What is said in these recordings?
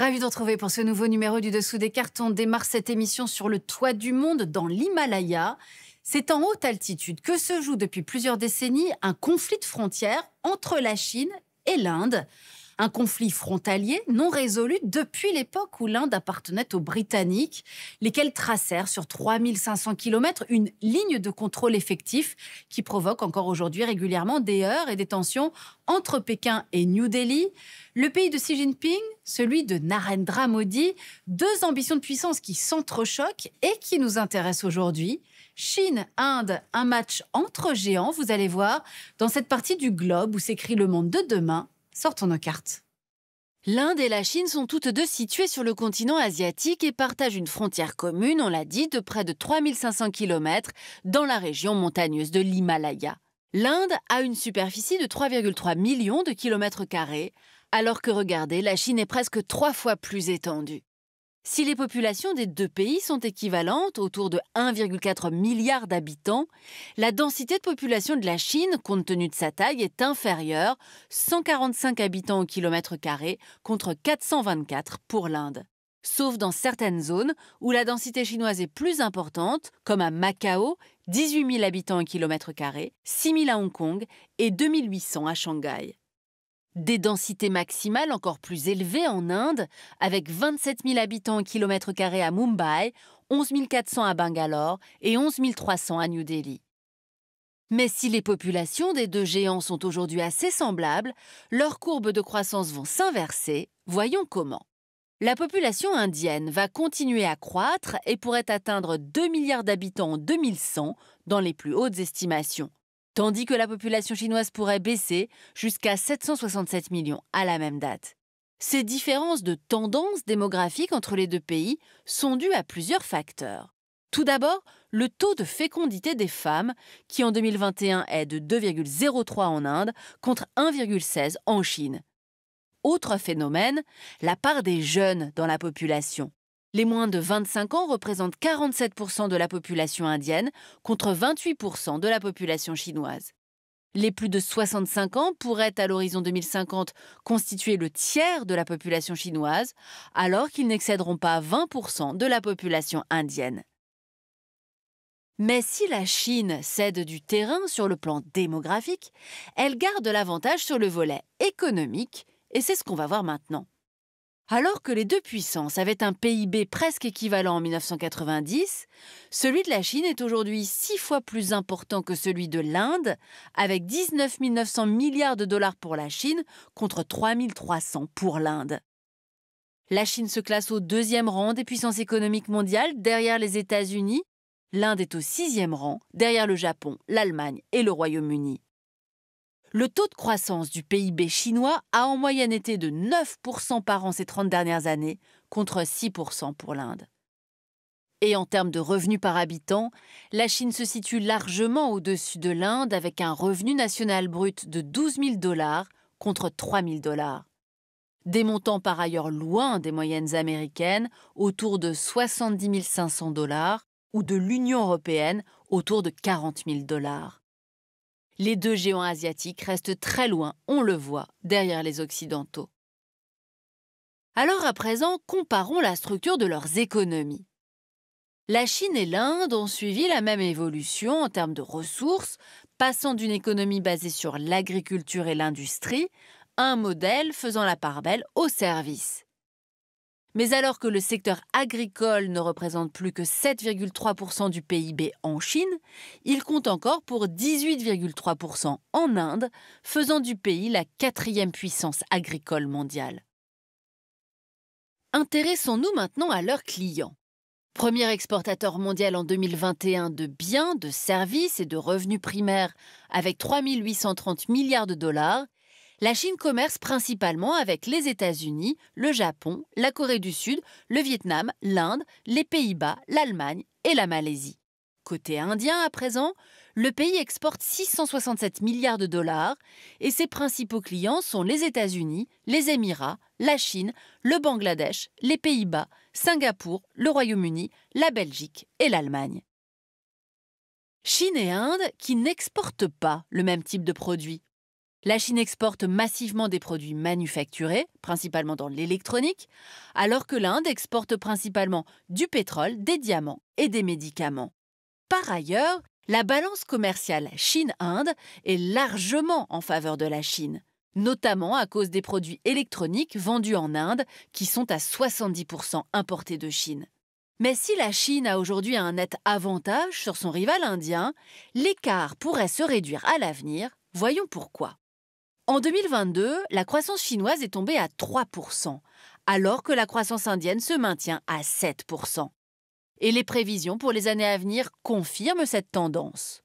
Ravi de retrouver pour ce nouveau numéro du Dessous des cartes. On démarre cette émission sur le toit du monde, dans l'Himalaya. C'est en haute altitude que se joue depuis plusieurs décennies un conflit de frontières entre la Chine et l'Inde. Un conflit frontalier non résolu depuis l'époque où l'Inde appartenait aux Britanniques, lesquels tracèrent sur 3500 km une ligne de contrôle effectif qui provoque encore aujourd'hui régulièrement des heurts et des tensions entre Pékin et New Delhi. Le pays de Xi Jinping, celui de Narendra Modi, deux ambitions de puissance qui s'entrechoquent et qui nous intéressent aujourd'hui. Chine, Inde, un match entre géants, vous allez voir, dans cette partie du globe où s'écrit le monde de demain. Sortons nos cartes. L'Inde et la Chine sont toutes deux situées sur le continent asiatique et partagent une frontière commune, on l'a dit, de près de 3500 km dans la région montagneuse de l'Himalaya. L'Inde a une superficie de 3,3 millions de kilomètres carrés, alors que, regardez, la Chine est presque 3 fois plus étendue. Si les populations des deux pays sont équivalentes, autour de 1,4 milliard d'habitants, la densité de population de la Chine, compte tenu de sa taille, est inférieure, 145 habitants au kilomètre carré contre 424 pour l'Inde. Sauf dans certaines zones où la densité chinoise est plus importante, comme à Macao, 18 000 habitants au kilomètre carré, 6 000 à Hong Kong et 2 800 à Shanghai. Des densités maximales encore plus élevées en Inde, avec 27 000 habitants au kilomètre carré à Mumbai, 11 400 à Bangalore et 11 300 à New Delhi. Mais si les populations des deux géants sont aujourd'hui assez semblables, leurs courbes de croissance vont s'inverser. Voyons comment. La population indienne va continuer à croître et pourrait atteindre 2 milliards d'habitants en 2100 dans les plus hautes estimations, tandis que la population chinoise pourrait baisser jusqu'à 767 millions à la même date. Ces différences de tendance démographique entre les deux pays sont dues à plusieurs facteurs. Tout d'abord, le taux de fécondité des femmes, qui en 2021 est de 2,03 en Inde contre 1,16 en Chine. Autre phénomène, la part des jeunes dans la population. Les moins de 25 ans représentent 47% de la population indienne contre 28% de la population chinoise. Les plus de 65 ans pourraient, à l'horizon 2050, constituer le tiers de la population chinoise, alors qu'ils n'excéderont pas 20% de la population indienne. Mais si la Chine cède du terrain sur le plan démographique, elle garde l'avantage sur le volet économique, et c'est ce qu'on va voir maintenant. Alors que les deux puissances avaient un PIB presque équivalent en 1990, celui de la Chine est aujourd'hui 6 fois plus important que celui de l'Inde, avec 19 900 milliards de dollars pour la Chine contre 3 300 pour l'Inde. La Chine se classe au 2e rang des puissances économiques mondiales, derrière les États-Unis. L'Inde est au 6e rang, derrière le Japon, l'Allemagne et le Royaume-Uni. Le taux de croissance du PIB chinois a en moyenne été de 9% par an ces 30 dernières années, contre 6% pour l'Inde. Et en termes de revenus par habitant, la Chine se situe largement au-dessus de l'Inde avec un revenu national brut de 12 000 $ contre 3 000 $. Des montants par ailleurs loin des moyennes américaines, autour de 70 500 $, ou de l'Union européenne, autour de 40 000 $. Les deux géants asiatiques restent très loin, on le voit, derrière les Occidentaux. Alors à présent, comparons la structure de leurs économies. La Chine et l'Inde ont suivi la même évolution en termes de ressources, passant d'une économie basée sur l'agriculture et l'industrie à un modèle faisant la part belle aux services. Mais alors que le secteur agricole ne représente plus que 7,3% du PIB en Chine, il compte encore pour 18,3% en Inde, faisant du pays la 4e puissance agricole mondiale. Intéressons-nous maintenant à leurs clients. Premier exportateur mondial en 2021 de biens, de services et de revenus primaires avec 3 830 milliards de dollars, la Chine commerce principalement avec les États-Unis, le Japon, la Corée du Sud, le Vietnam, l'Inde, les Pays-Bas, l'Allemagne et la Malaisie. Côté indien à présent, le pays exporte 667 milliards de dollars et ses principaux clients sont les États-Unis, les Émirats, la Chine, le Bangladesh, les Pays-Bas, Singapour, le Royaume-Uni, la Belgique et l'Allemagne. Chine et Inde qui n'exportent pas le même type de produits. La Chine exporte massivement des produits manufacturés, principalement dans l'électronique, alors que l'Inde exporte principalement du pétrole, des diamants et des médicaments. Par ailleurs, la balance commerciale Chine-Inde est largement en faveur de la Chine, notamment à cause des produits électroniques vendus en Inde qui sont à 70% importés de Chine. Mais si la Chine a aujourd'hui un net avantage sur son rival indien, l'écart pourrait se réduire à l'avenir. Voyons pourquoi. En 2022, la croissance chinoise est tombée à 3%, alors que la croissance indienne se maintient à 7%. Et les prévisions pour les années à venir confirment cette tendance.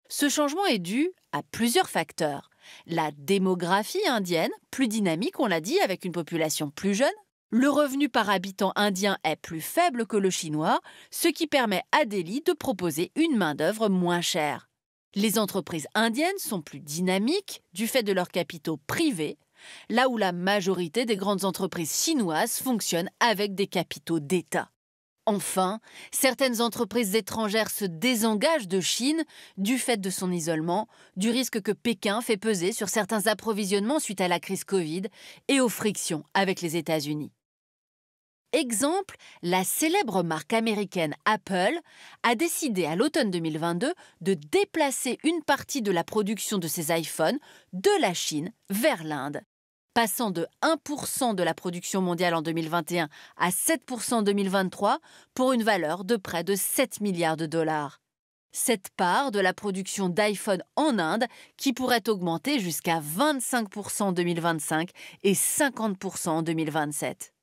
Ce changement est dû à plusieurs facteurs. La démographie indienne, plus dynamique, on l'a dit, avec une population plus jeune. Le revenu par habitant indien est plus faible que le chinois, ce qui permet à Delhi de proposer une main-d'œuvre moins chère. Les entreprises indiennes sont plus dynamiques du fait de leurs capitaux privés, là où la majorité des grandes entreprises chinoises fonctionnent avec des capitaux d'État. Enfin, certaines entreprises étrangères se désengagent de Chine du fait de son isolement, du risque que Pékin fait peser sur certains approvisionnements suite à la crise Covid et aux frictions avec les États-Unis. Exemple, la célèbre marque américaine Apple a décidé à l'automne 2022 de déplacer une partie de la production de ses iPhones de la Chine vers l'Inde, passant de 1% de la production mondiale en 2021 à 7% en 2023 pour une valeur de près de 7 milliards de dollars. Cette part de la production d'iPhone en Inde qui pourrait augmenter jusqu'à 25% en 2025 et 50% en 2027.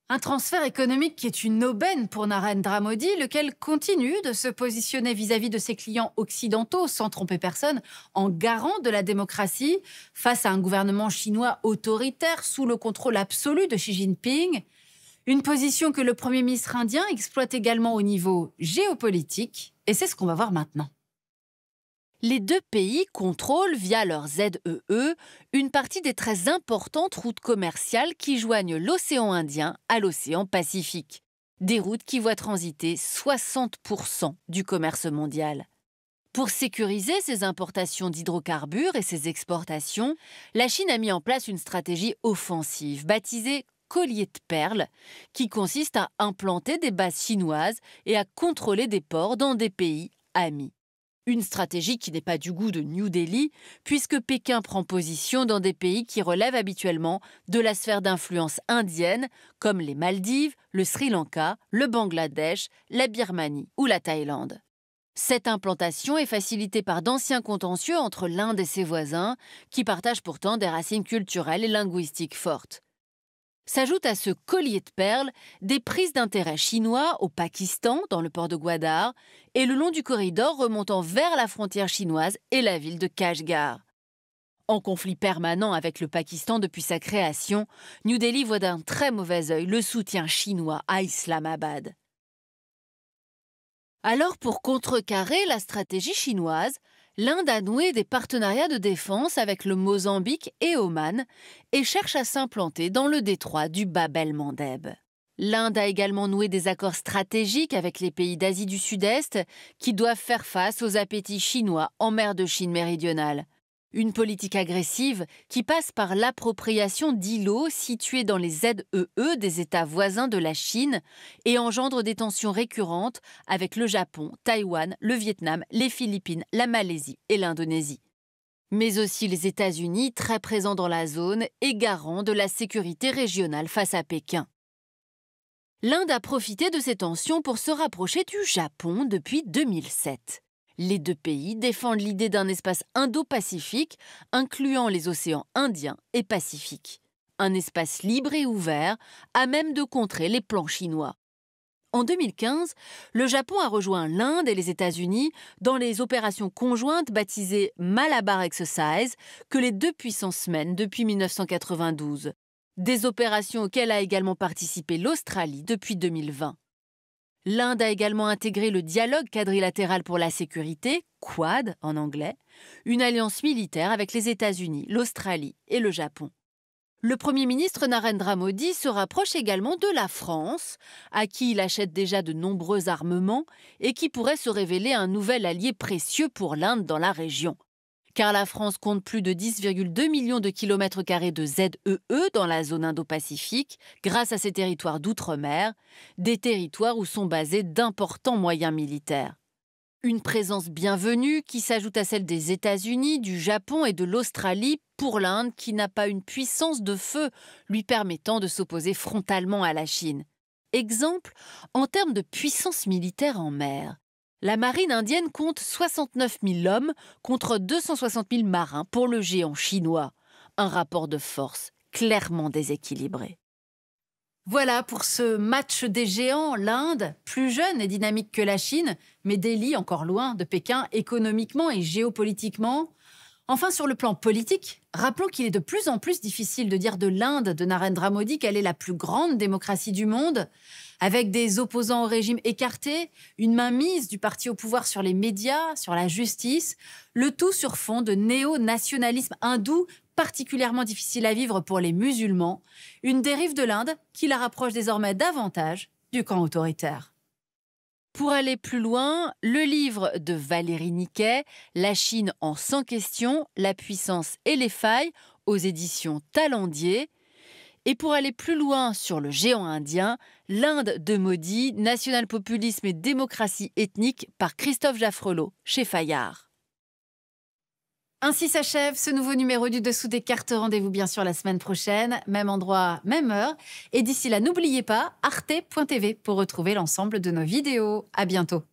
Un transfert économique qui est une aubaine pour Narendra Modi, lequel continue de se positionner vis-à-vis de ses clients occidentaux, sans tromper personne, en garant de la démocratie face à un gouvernement chinois autoritaire sous le contrôle absolu de Xi Jinping. Une position que le Premier ministre indien exploite également au niveau géopolitique. Et c'est ce qu'on va voir maintenant. Les deux pays contrôlent, via leur ZEE, une partie des très importantes routes commerciales qui joignent l'océan Indien à l'océan Pacifique. Des routes qui voient transiter 60% du commerce mondial. Pour sécuriser ses importations d'hydrocarbures et ses exportations, la Chine a mis en place une stratégie offensive baptisée collier de perles, qui consiste à implanter des bases chinoises et à contrôler des ports dans des pays amis. Une stratégie qui n'est pas du goût de New Delhi, puisque Pékin prend position dans des pays qui relèvent habituellement de la sphère d'influence indienne, comme les Maldives, le Sri Lanka, le Bangladesh, la Birmanie ou la Thaïlande. Cette implantation est facilitée par d'anciens contentieux entre l'Inde et ses voisins, qui partagent pourtant des racines culturelles et linguistiques fortes. S'ajoutent à ce collier de perles des prises d'intérêt chinois au Pakistan, dans le port de Gwadar, et le long du corridor remontant vers la frontière chinoise et la ville de Kashgar. En conflit permanent avec le Pakistan depuis sa création, New Delhi voit d'un très mauvais œil le soutien chinois à Islamabad. Alors, pour contrecarrer la stratégie chinoise, l'Inde a noué des partenariats de défense avec le Mozambique et Oman et cherche à s'implanter dans le détroit du Bab el-Mandeb. L'Inde a également noué des accords stratégiques avec les pays d'Asie du Sud-Est qui doivent faire face aux appétits chinois en mer de Chine méridionale. Une politique agressive qui passe par l'appropriation d'îlots situés dans les ZEE des États voisins de la Chine et engendre des tensions récurrentes avec le Japon, Taïwan, le Vietnam, les Philippines, la Malaisie et l'Indonésie. Mais aussi les États-Unis, très présents dans la zone et garants de la sécurité régionale face à Pékin. L'Inde a profité de ces tensions pour se rapprocher du Japon depuis 2007. Les deux pays défendent l'idée d'un espace indo-pacifique incluant les océans Indien et Pacifique. Un espace libre et ouvert à même de contrer les plans chinois. En 2015, le Japon a rejoint l'Inde et les États-Unis dans les opérations conjointes baptisées Malabar Exercise que les deux puissances mènent depuis 1992. Des opérations auxquelles a également participé l'Australie depuis 2020. L'Inde a également intégré le dialogue quadrilatéral pour la sécurité, Quad en anglais, une alliance militaire avec les États-Unis, l'Australie et le Japon. Le Premier ministre Narendra Modi se rapproche également de la France, à qui il achète déjà de nombreux armements et qui pourrait se révéler un nouvel allié précieux pour l'Inde dans la région. car la France compte plus de 10,2 millions de kilomètres carrés de ZEE dans la zone Indo-Pacifique, grâce à ses territoires d'outre-mer, des territoires où sont basés d'importants moyens militaires. Une présence bienvenue qui s'ajoute à celle des États-Unis, du Japon et de l'Australie pour l'Inde qui n'a pas une puissance de feu lui permettant de s'opposer frontalement à la Chine. Exemple, en termes de puissance militaire en mer. La marine indienne compte 69 000 hommes contre 260 000 marins pour le géant chinois. Un rapport de force clairement déséquilibré. Voilà pour ce match des géants, l'Inde, plus jeune et dynamique que la Chine, mais Delhi encore loin de Pékin économiquement et géopolitiquement. Enfin, sur le plan politique, rappelons qu'il est de plus en plus difficile de dire de l'Inde de Narendra Modi qu'elle est la plus grande démocratie du monde, avec des opposants au régime écartés, une mainmise du parti au pouvoir sur les médias, sur la justice, le tout sur fond de néo-nationalisme hindou particulièrement difficile à vivre pour les musulmans, une dérive de l'Inde qui la rapproche désormais davantage du camp autoritaire. Pour aller plus loin, le livre de Valérie Niquet, La Chine en 100 questions, la puissance et les failles, aux éditions Talendier. Et pour aller plus loin sur le géant indien, L'Inde de Modi, national-populisme et démocratie ethnique par Christophe Jaffrelot, chez Fayard. Ainsi s'achève ce nouveau numéro du Dessous des cartes. Rendez-vous bien sûr la semaine prochaine, même endroit, même heure. Et d'ici là, n'oubliez pas arte.tv pour retrouver l'ensemble de nos vidéos. À bientôt.